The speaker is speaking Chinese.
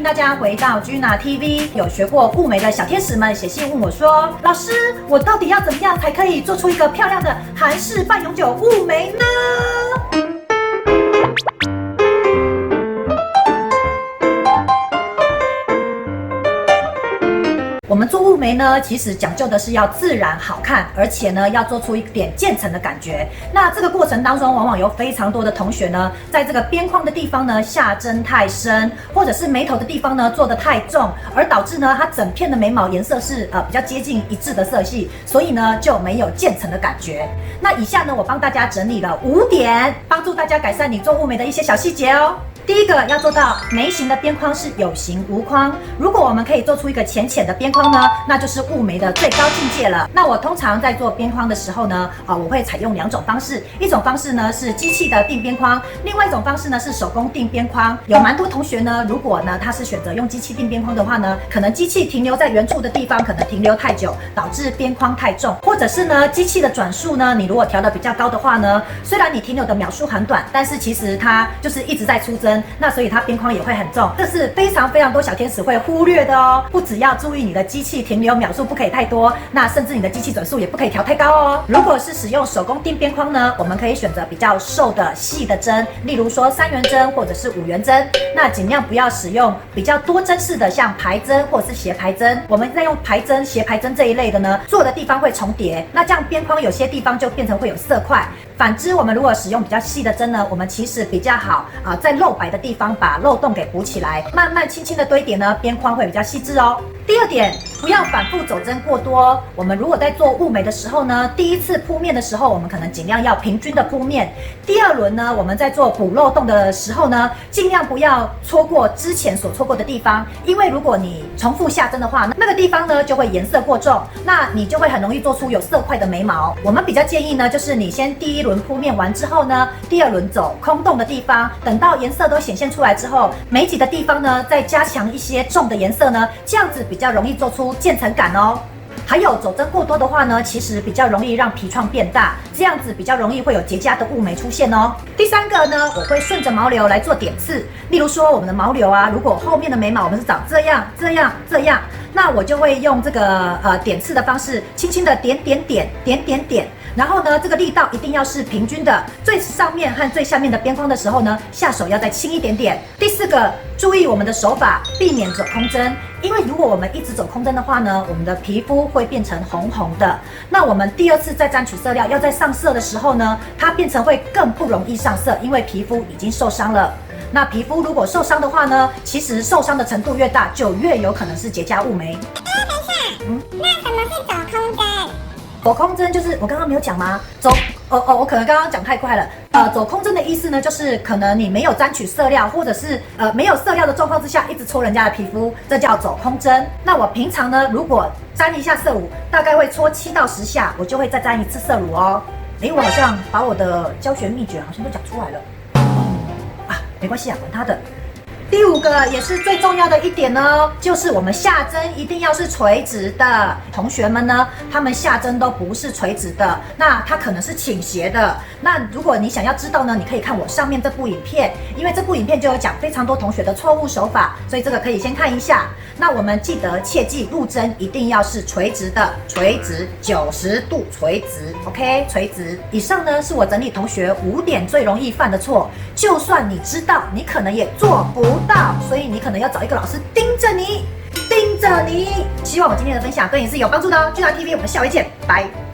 大家回到 Gina TV。有学过雾眉的小天使们写信问我说：“老师，我到底要怎么样才可以做出一个漂亮的韩式半永久雾眉呢？”我们做雾眉呢，其实讲究的是要自然好看，而且呢要做出一点渐层的感觉。那这个过程当中，往往有非常多的同学呢，在这个边框的地方呢下针太深，或者是眉头的地方呢做得太重，而导致呢它整片的眉毛颜色是比较接近一致的色系，所以呢就没有渐层的感觉。那以下呢我帮大家整理了5点，帮助大家改善你做雾眉的一些小细节哦。第一个要做到眉形的边框是有形无框。如果我们可以做出一个浅浅的边框呢，那就是雾眉的最高境界了。那我通常在做边框的时候呢，我会采用2种方式。一种方式呢是机器的定边框，另外一种方式呢是手工定边框。有蛮多同学呢，如果呢他是选择用机器定边框的话呢，可能机器停留在原处的地方，可能停留太久，导致边框太重，或者是呢机器的转速呢，你如果调得比较高的话呢，虽然你停留的秒数很短，但是其实它就是一直在出针。那所以它边框也会很重，这是非常多小天使会忽略的哦。不只要注意你的机器停留秒数不可以太多，那甚至你的机器转速也不可以调太高哦。如果是使用手工定边框呢，我们可以选择比较瘦的细的针，例如说3元针或者是5元针。那尽量不要使用比较多针式的，像排针或者是斜排针。我们在用排针、斜排针这一类的呢，做的地方会重叠，那这样边框有些地方就变成会有色块。反之，我们如果使用比较细的针呢，我们其实比较好在露白的地方把漏洞给补起来，慢慢轻轻的堆叠呢，边框会比较细致哦。第2点，不要反复走针过多。我们如果在做雾眉的时候呢，第一次铺面的时候，我们可能尽量要平均的铺面。第2轮呢，我们在做补漏洞的时候呢，尽量不要错过之前所错过的地方，因为如果你重复下针的话，那个地方呢就会颜色过重，那你就会很容易做出有色块的眉毛。我们比较建议呢，就是你先第1轮铺面完之后呢，第2轮走空洞的地方，等到颜色都显现出来之后，眉脊的地方呢再加强一些重的颜色呢，这样子比较容易做出渐层感哦。还有走针过多的话呢，其实比较容易让皮创变大，这样子比较容易会有结痂的雾眉出现哦。第3个呢，我会顺着毛流来做点刺，例如说我们的毛流啊，如果后面的眉毛我们是长这样，那我就会用这个点刺的方式，轻轻的点，然后呢，这个力道一定要是平均的，最上面和最下面的边框的时候呢，下手要再轻一点点。第4个，注意我们的手法，避免走空针，因为如果我们一直走空针的话呢，我们的皮肤会变成红红的。那我们第2次再沾取色料，要在上色的时候呢，它变成会更不容易上色，因为皮肤已经受伤了。那皮肤如果受伤的话呢，其实受伤的程度越大，就越有可能是结痂雾眉。等一下，那什么是走空针？走空针就是我刚刚没有讲吗？我可能刚刚讲太快了。走空针的意思呢，就是可能你没有沾取色料，或者是没有色料的状况之下，一直戳人家的皮肤，这叫走空针。那我平常呢，如果沾一下色乳，大概会戳7到10下，我就会再沾1次色乳哦。我好像把我的教学秘诀好像都讲出来了。没关系啊，管他的。第5个也是最重要的一点呢，就是我们下针一定要是垂直的。同学们呢，他们下针都不是垂直的，那它可能是倾斜的。那如果你想要知道呢，你可以看我上面这部影片，因为这部影片就有讲非常多同学的错误手法，所以这个可以先看一下。那我们记得切记入针一定要是垂直的，垂直90度垂直 ，OK， 垂直。以上呢是我整理同学5点最容易犯的错，就算你知道，你可能也做不到，所以你可能要找一个老师盯着你。希望我今天的分享对你是有帮助的哦。Gina TV，我们下回见，拜。